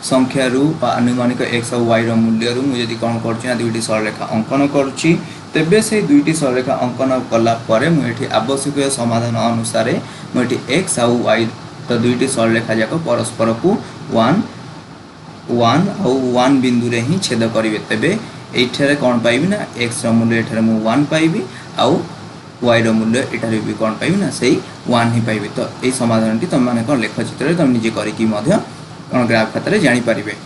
संख्या रू अनुमानिक x और y रो मूल्य रू मु जदि कोन करछि ना दुईटी सरलरेखा अंकन करूछि तेबे से दुईटी सरलरेखा अंकन कला परे मु एठी आवश्यक समाधान अनुसार मु एठी x और y तो दुईटी सरलरेखा जाक परस्पर को 1 1 और 1 बिंदु रे ही छेद करिवे। तेबे एठारे कोन पाइबी ना x रो मूल्य एठारे मु 1 पाइबी आउ y रो मूल्य एठारे भी कोन पाइबी ना सेही 1 ही पाइबी। तो ए समाधानटी तुम माने कोन लेखचित्र रे तुम निजे करि कि मध्य कोन ग्राफ खातारे जानि पारिबे।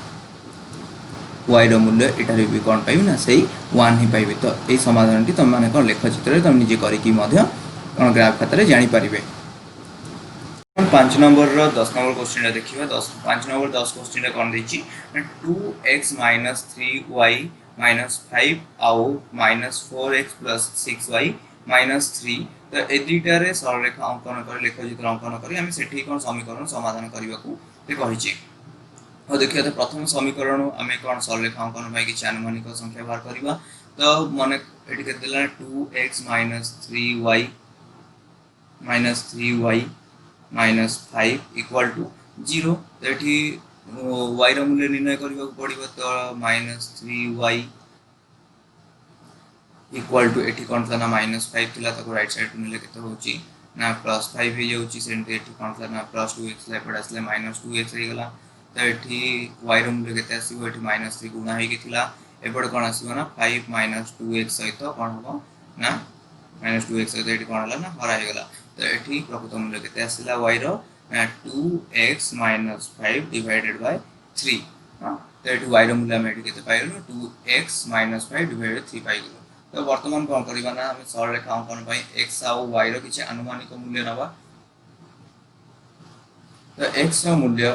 y रो मूल्य एठारे भी कोन पाइबी ना सेही 1 ही पाइबी। तो ए समाधानटी तुम माने कोन लेखचित्र रे तुम निजे करि कि मध्य कोन ग्राफ खातारे जानि पारिबे। 5 नंबर रो 10 नंबर क्वेश्चन रे देखिबा 5 नंबर 10 क्वेश्चन रे कोन दैछि 2x - 3y - 5 आउ -4x + 6y - 3। तो ए दुईटा रे सरलरेखा अंकन कर लेखचित्र अंकन करी हम सेठी कोन समीकरण समाधान करबा को ते कहिछि। और देखिए तो प्रथम समीकरण आम कौन सरलरेखा अंकन पाई कि आनुमानिक संख्या बाहर करवा। तो माने एठी के देला 2x - 3y - 5 इक्वल टू 0। तो एठी y रो मूल्य निर्णय करबा को पड़िबो। तो -3y इक्वल टू एठी कोन था ना -5 थिला ताको राइट साइड को नेले केते होची ना +5 हे जाउची सेंटे एठी कोन था ना +2x एपड आसले -2x हे गला। तो एठी y रो मूल्य केते आसीबो एठी -3 गुणा हे किथिला एपड कोन आसीबो ना 5 - 2x सहित कोन होबो ना -2x सहित एठी कोन हला ना हरा हे गला। तो एठी प्रकृत मूल्य केते आसीला y row 2x - 5 divided by 3। हां तो एठी y रो मूल्य हम एठी केते पाइलो 2x - 5 डिवाइडेड 3 पाइलो। तो वर्तमान कोन करबा ना हम सरलरेखा अंकन पई x और y रो किछ अनुमानिक मूल्य नबा। तो x रो मूल्य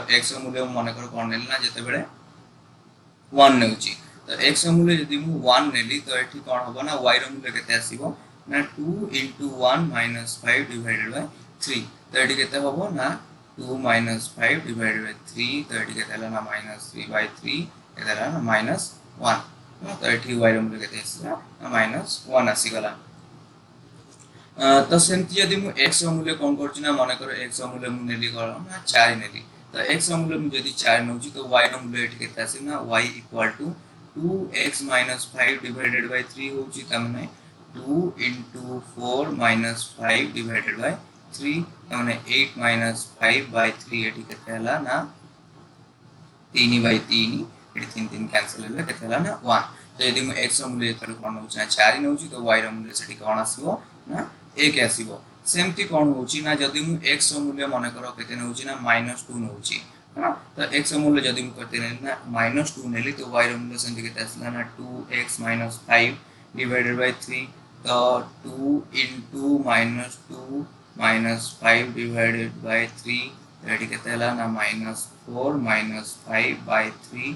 मन कर कोन नेली ना जते बेले 1 नेउची। तो x रो मूल्य यदि मु 1 नेली तो एठी कोन होबो ना y रो मूल्य केते आसीबो ना 2 * 1 - 5 डिवाइडेड बाय 3। तो एठी केते होबो ना 2 - 5 डिवाइडेड बाय 3। तो एठी केते हला ना -3/3 केते हला ना -1। तो एठी y रो मूल्य केते आसीला -1 आसी गला। तो सेमती यदि मु x रो मूल्य कोन करछि ना माने करो x रो मूल्य मु नेली गलो ना 4 नेली। तो x रो मूल्य मु यदि 4 नउछि तो y रो मूल्य एठी केते आसी ना y equal to 2x - 5 divided by 3 होछि त माने 2 * 4 - 5 डिवाइडेड बाय 3 त माने 8 - 5/3 एठी केते हला ना 3/3 एठी 3 3 कैंसिल होला केते हला ना 1। तो यदि मु x रो मूल्य एथर कोन नउछि ना 4 नउछि तो y रो मूल्य सेठी कोन आसीबो ना 1 आसीबो। सेमती कौन होची ना जदि मु x रो मूल्य मन करो केते नउची ना -2 नउची हां तो x रो मूल्य जदि मु केते नेली ना -2 नेली तो y रो मूल्य सेमती केते आसला ना 2x - 5 डिवाइडेड बाय 3 तो 2 into -2 - 5 डिवाइडेड बाय 3 एटी केते हला ना -4 - 5 by 3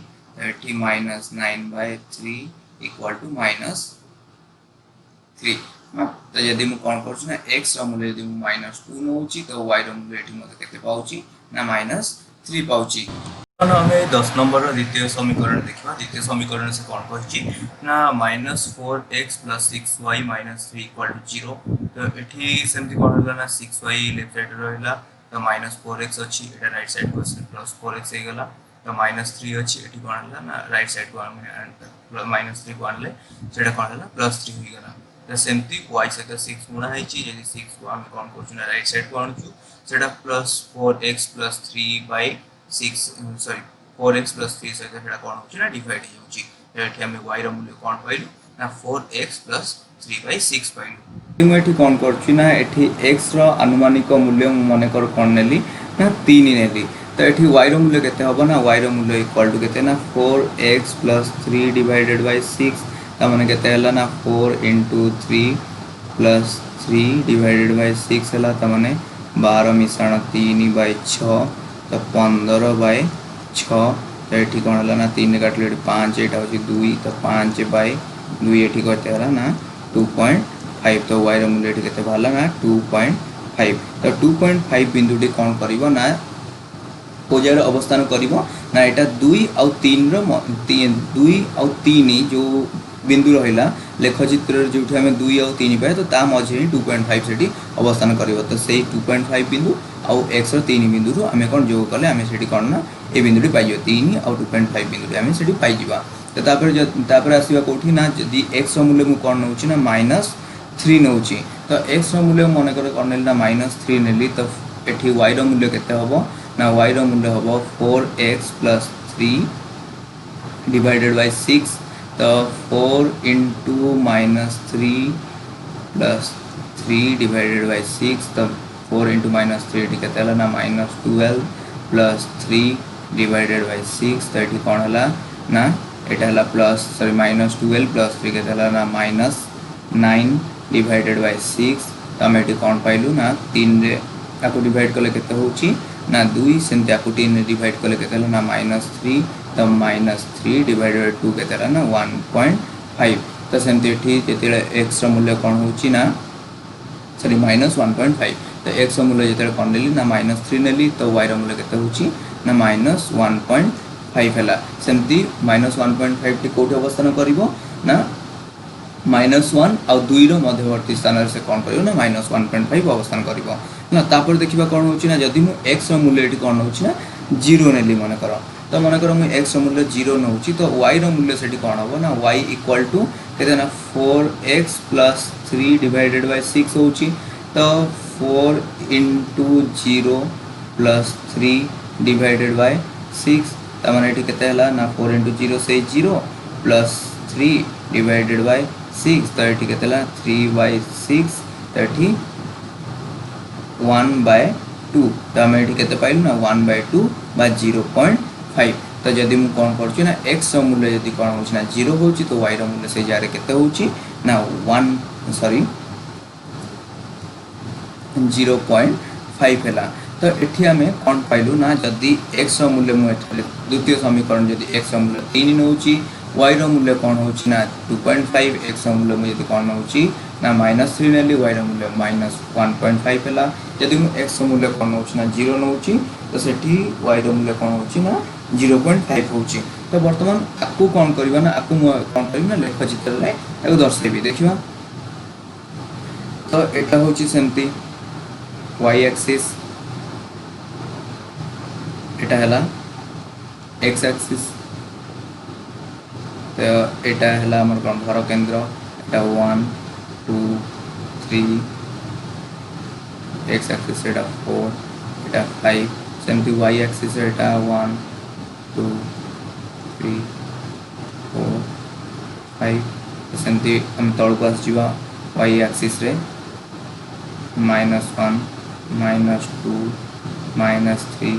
एटी -9 by 3 इक्वल टू -3 हाँ तो यदि मु कौन करछु ना x रो मूल्य यदि मु -2 नउची तो y रो मूल्य एठी मते केते पाउची ना -3 पाउची। हमें 10 नंबर द्वितीय समीकरण देखा द्वितीय समीकरण से कौन कहछि ना -4x + 6y - 3 = 0 तो एठी सेमति कौन होला ना 6y लेफ्ट साइड रहला तो -4x अछि एटा राइट साइड को +4x हे गेला तो -3 अछि एठी कौन होला ना राइट साइड को हम -3 को आनले सेटा कौन होला +3 हो गेला तो सेमति y से तो 6 गुणा है छि यदि 6 को हम कौन करछु ना राइट साइड को आनछु सेटा +4x + 3 / 6 सॉरी 4x + 3 से सेटा कौन होछि ना डिवाइड हो जाउछि एठी हम y रो मूल्य कौन पाइलु ना 4x + 3/6 पाइलु। मैं एठी कौन करछि ना एठी x रो अनुमानिक मूल्य मने कर कौन नेली ना 3 नेली तो एठी y रो मूल्य केते हबो ना y रो मूल्य इक्वल टू केते ना 4x + 3 डिवाइडेड बाय 6 त माने केते हला ना 4 * 3 + 3 डिवाइडेड बाय 6 हला त माने 12 मिश्रण 3/6 तो 15/6 तो एठी कौन हला ना 3 काटले 5 एटा होची 2 तो 5/2 एठी करते हला ना 2.5 तो y रो मूल्य एठी केते भाला ना 2.5 तो 2.5 बिंदुटी कौन करिवो ना कोजार अवस्थान करिवो ना एटा 2 और 3 रो 2 और 3 जो बिंदु रहिला लेखचित्र जोठी हमें 2 और 3 पाए तो ता मझे 2.5 सेठी अवस्थान करिवो तो सेही 2.5 बिंदु और x रो 3 बिंदु रो हमें कोन जोग करले हमें सेठी कोन ना ए बिंदुटी पाइयो 3 और 2.5 बिंदुटी हमें सेठी पाइ जिवा तो तापर आसीबा कोठी ना जदी x रो मूल्य मु कोन नउची ना -3 नउची तो x रो मूल्य मने करे कोन नेली ना -3 नेली तो एठी y रो मूल्य केते हबो ना y रो मूल्य हबो 4x + 3 डिवाइडेड बाय 6 तो 4 * -3 + 3 डिवाइडेड बाय 6 तो 4 * -3 एठी केते हला ना -12 + 3 डिवाइडेड बाय 6 तो एठी कोन हला ना एटा हला प्लस सॉरी -12 + 3 केते हला ना -9 डिवाइडेड बाय 6 तो हम एठी कोन पाइलु ना 3 रे आको डिवाइड करले केते होची ना 2 सेंते आको 3 रे डिवाइड करले केते हला ना -3 तो -3 डिवाइडेड बाय 2 केते हला ना 1.5 तो सेंते एठी जेतेले x रो मूल्य कोन होची ना सॉरी -1.5 तो x रो मूल्य जेतेले कोन लेली ना -3 नेली तो y रो मूल्य केते होची ना -1.5 हला सेमती -1.5 टी कोठी अवस्थान करिवो ना -1 और 2 रो मध्यवर्ती स्थान से कोन करिवो ना -1.5 अवस्थान करिवो ना तापर देखिबा कोन होची ना जदी मु x रो मूल्य एठी कोन होची ना 0 नेली माने करो तो माने करो मु x रो मूल्य 0 नउची तो y रो मूल्य सेठी कोन हबो ना y इक्वल टू केते ना 4x + 3 डिवाइडेड बाय 6 होची तो 4 * 0 + 3 डिवाइडेड बाय 6 त माने एठी केते हला ना 4 * 0 से 0 + 3 डिवाइडेड बाय 6 तो एठी केते हला 3/6 तो एठी 1/2 तो हम एठी केते पाइलु ना 1/2 बा 0.5 तो जदी मु कोन करछु ना x रो मूल्य जदी कोन होछि ना 0 होछि तो y रो मूल्य से जारे केते होछि ना 0.5 हला तो एठी हमें कोन पाइलु ना जदी x रो मूल्य मु एठी द्वितीय समीकरण जदी x रो मूल्य 3 नउछि y रो मूल्य कोन होछि ना 2.5 x रो मूल्य मु जदी कोन होछि ना -3 नेली y रो मूल्य -1.5 हला जदी मु x रो मूल्य कोन होछि ना 0 नउछि तो सेठी y रो मूल्य कोन होछि ना 0.5 होछि तो वर्तमान आकु कोन करबा ना आकु मु कोन करबा ना लेख चित्र रे एगो दर्शेबी देखिबा तो एटा होछि सेमती y एक्सिस एटा हला x एक्सिस तो एटा हला हमर कोन घर केंद्र एटा 1 2 3 x एक्सिस एटा 4 एटा 5 सेमती y एक्सिस एटा 1 2 3 4 5 सेमती हम तळ पास जीवा y एक्सिस रे -1 -2 -3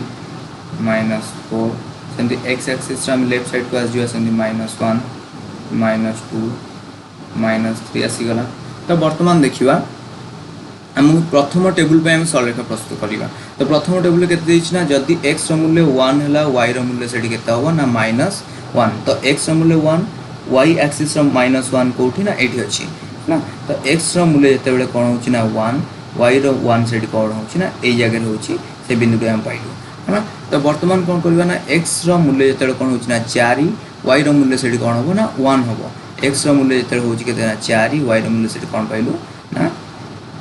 -4 सेमती x एक्सिस आम लेफ्ट साइड को आसजा सेमती -1 -2 -3 आसीगला। तो बर्तमान देखिए आम प्रथम टेबुल पे आम सरलरेखा प्रस्तुत करवा। तो प्रथम टेबुल के जदि x मूल्य 1 है y मूल्य से हम ना -1। तो x मूल्य 1 y एक्सिस -1 कौटी ना ये अच्छी ना। तो x मूल्य जिते कौन हो ना 1 y 1 से कौन हो ना ये जगह हो बिंदु आम पाइलु है ना। तो बर्तमान कौन करवा ना x मूल्य जिते कौन हो ना 4 y मूल्य से कौन हम ना 1 हम। x मूल्य जिते हो 4 y मूल्य से कौन पाइलु ना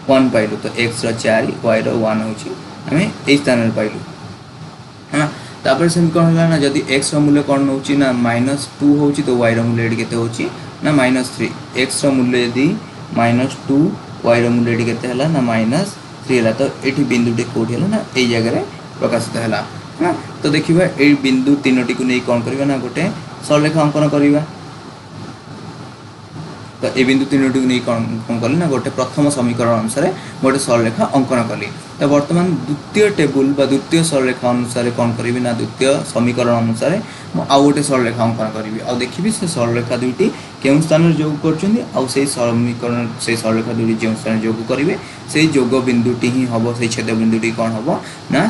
1 पाइलु। तो x 4 y 1 हो आम ये स्थान पाइलु है ना। तापर से कौन है ना जदि x मूल्य कौन हो ना -2 हो तो y मूल्य ये के हो ना -3। x मूल्य यदि -2 y मूल्य ये के ना -3 है। तो ये बिंदुटी कौटी है ना ये जगह प्रकाशित है ना। तो देखिए ये बिंदु तीनोटी को नहीं कौन करवा ना गोटे सरलरेखा अंकन करवा। तो ये बिंदु तीनोटी को नहीं कौन कली ना गोटे प्रथम समीकरण अनुसार गोटे सरलरेखा अंकन कली। तो बर्तमान द्वितीय टेबुल बा द्वितीय सरलरेखा अनुसार कौन करी ना द्वितीय समीकरण अनुसार आउ गोटे सरलरेखा अंकन करी और देखी से सरलरेखा दुईटी केउं स्थान योग कर समीकरण से सरलरेखा दुईटी जो स्थान योग करेंगे से योग बिंदुटी ही हम से छेद बिंदुटी कौन हम ना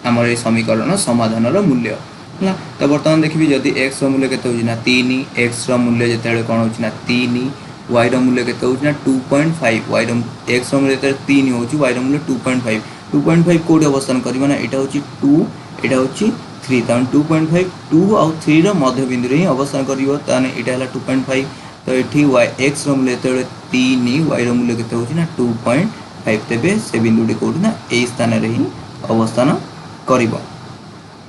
आमर ये समीकरण समाधान मूल्य है। तो बर्तमान देखिए जदि x मूल्य के 3 x मूल्य जिते कौन हो 3 y मूल्य के 2.5 y x मूल्य जो 3 हो y मूल्य 2.5 कौटी अवस्थान करना ना यहाँ हूँ 2 यहाँ हूँ 3 तमें 2.5 2 आउ 3 मध्य बिंदु ही अवस्थान कर यहाँ 2.5। तो ये y x मूल्य जो 3 y मूल्य के ना 2.5 तेज से बिंदुटी कौटी ना यही स्थान ही अवस्थान कर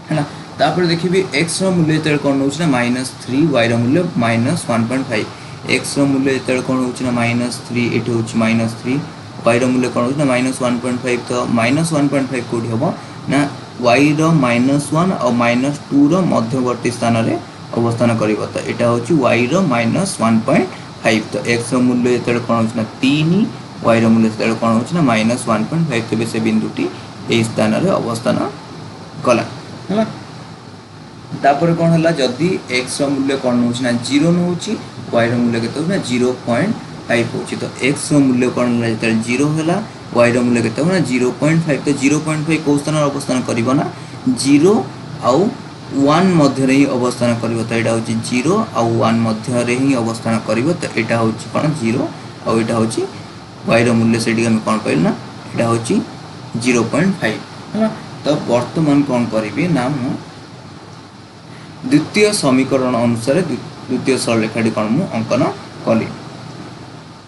है। तापर देखिए x मूल्य जो कौन हो -3 y मूल्य -1.5 x मूल्य जो कौन हो -3 ये हूँ -3 y मूल्य कौन हो -1.5। तो -1.5 कौटी हम ना y -1 और -2 मध्यवर्ती स्थान में अवस्थान कर। तो यहाँ हूँ y -1.5। तो x मूल्य जो कौन हो 3 y मूल्य जो कौन हो -1.5 तेज से बिंदुटी यही स्थान में अवस्थान कला है। तापर कौन है जदि x मूल्य कौन हो 0 नौ y मूल्य के 0.5 हो। तो x मूल्य कौन है जो 0 है y मूल्य के 0.5। तो 0.5 कौ स्थान अवस्थान करना 0 आउ 1 मध्य ही अवस्थान कर। तो यहाँ हूँ 0 आउ 1 मध्य ही अवस्थान कर। तो यहाँ हूँ कौन 0 आउ यहाँ हूँ y मूल्य से कौन पाइल ना यहाँ हूँ 0.5 है। तो बर्तमान कौन करी ना द्वितीय समीकरण अनुसार द्वितीय सरलरेखाटी कौन मु अंकन कली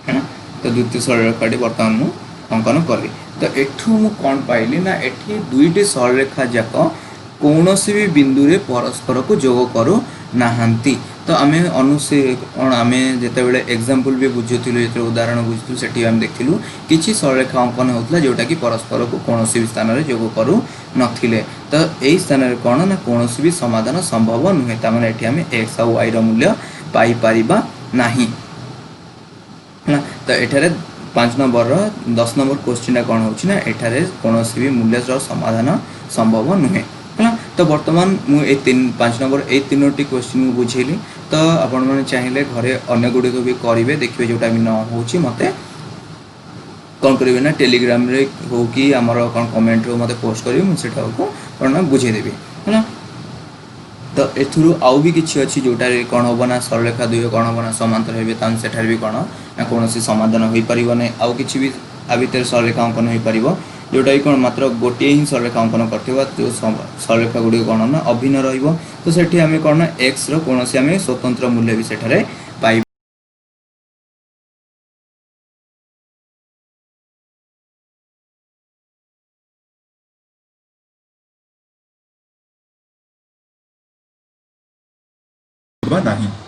है ना। तो द्वितीय सरलरेखाटी बर्तमान मु अंकन कली। तो एठू मु कौन पाइली ना एठी दुईटी सरलरेखा जाक कौन भी बिंदु रे परस्पर को जोग करू नाहांती। तो आमे आमे जितेबाला एग्जाम्पल भी बुझुलु जो उदाहरण बुझुलु से देखिलु किसी सरलरेखा अंकन होता जोटा कि परस्पर को कौन भी स्थान में जोग करू नथिले। तो यही स्थान में कौन ना कौन भी समाधान संभव नुहे ताने आम एक्स आउ वाई मूल्य पाइपर नहीं है। तो ये 5 नंबर 10 नंबर क्वेश्चन कौन होना एठारे कौन भी मूल्य समाधान संभव नुहे है। तो बर्तमान मुझे 5 नंबर ये तीनोटी क्वेश्चन बुझेली। तो आपण मैंने चाहिए घरे अन्य गुड़िक भी करेंगे देखिए जोटा भी न हो मत कौन करेंगे ना टेलीग्राम रे हो कि आमर कौन कमेंट मत पोस्ट करेंगे मुझे कौन बुझेदेवी है ना। तो एथुरु आउ भी किसी अच्छी जोटा कौन हम ना सरलरेखा दुई कौन हम ना समांतर हो सेठार भी कौन ना कौन समाधान हो पार ना आउ कि भी आ भर सरलरेखा अंकन हो पार जोटा कि कौन मात्र गोटे ही सरलरेखा अंकन कर जो सरलरेखा गुड़ी कौन ना अभिन्न रही। तो सेठी आम कौन ना एक्स कौन आम स्वतंत्र मूल्य भी सेठारे पाई। नहीं।